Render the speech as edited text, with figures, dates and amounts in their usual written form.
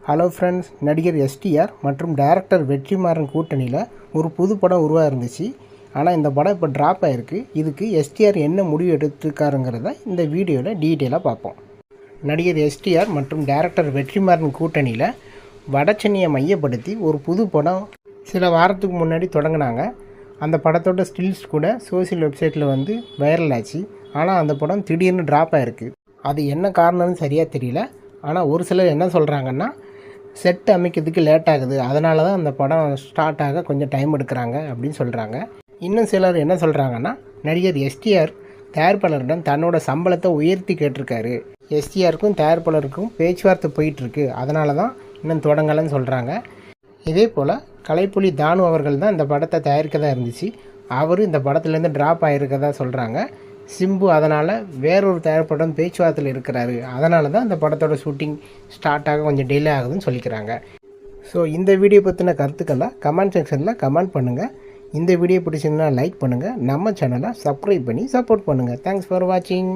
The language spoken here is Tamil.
ஹலோ ஃப்ரெண்ட்ஸ், நடிகர் எஸ்டிஆர் மற்றும் டைரக்டர் வெற்றிமாறன் கூட்டணியில் ஒரு புது படம் உருவாக இருந்துச்சு. ஆனால் இந்த படம் இப்போ ட்ராப் ஆகிருக்கு. இதுக்கு எஸ்டிஆர் என்ன முடிவு எடுத்துருக்காருங்கிறத இந்த வீடியோவில் டீட்டெயிலாக பார்ப்போம். நடிகர் எஸ்டிஆர் மற்றும் டைரக்டர் வெற்றிமாறன் கூட்டணியில் வடசென்னையை மையப்படுத்தி ஒரு புது படம் சில வாரத்துக்கு முன்னாடி தொடங்கினாங்க. அந்த படத்தோட ஸ்டில்ஸ் கூட சோசியல் வெப்சைட்டில் வைரல் ஆச்சு. ஆனால் அந்த படம் திடீர்னு ட்ராப் ஆகிருக்கு. அது என்ன காரணம்னு சரியாக தெரியல. ஆனால் ஒரு சிலர் என்ன சொல்கிறாங்கன்னா, செட் அமைக்கிறதுக்கு லேட் ஆகுது, அதனால தான் அந்த படம் ஸ்டார்ட் ஆக கொஞ்சம் டைம் எடுக்கிறாங்க அப்படின்னு சொல்கிறாங்க. இன்னும் சிலர் என்ன சொல்கிறாங்கன்னா, நடிகர் எஸ்டிஆர் தயாரிப்பாளரிடம் தன்னோட சம்பளத்தை உயர்த்தி கேட்டிருக்காரு. எஸ்டிஆருக்கும் தயாரிப்பாளருக்கும் பேச்சுவார்த்தை போயிட்டுருக்கு, அதனால தான் இன்னும் தொடங்கலைன்னு சொல்கிறாங்க. இதே போல் கலைப்புலி தானு அவர்கள் தான் இந்த படத்தை தயாரிக்கதா இருந்துச்சு. அவர் இந்த படத்துலேருந்து ட்ராப் ஆகிருக்கதா சொல்கிறாங்க. சிம்பு அதனால் வேறொரு தயாரிப்பாளருடன் பேச்சுவார்த்தையில் இருக்கிறாரு, அதனால தான் இந்த படத்தோட ஷூட்டிங் ஸ்டார்ட் ஆக கொஞ்சம் டிலே ஆகுதுன்னு சொல்லிக்கிறாங்க. ஸோ இந்த வீடியோ பற்றின கருத்துக்களை கமெண்ட் செக்ஷனில் கமெண்ட் பண்ணுங்கள். இந்த வீடியோ பிடிச்சிருந்தா லைக் பண்ணுங்கள். நம்ம சேனலை சப்ஸ்கிரைப் பண்ணி சப்போர்ட் பண்ணுங்கள். தேங்க்ஸ் ஃபார் வாட்சிங்.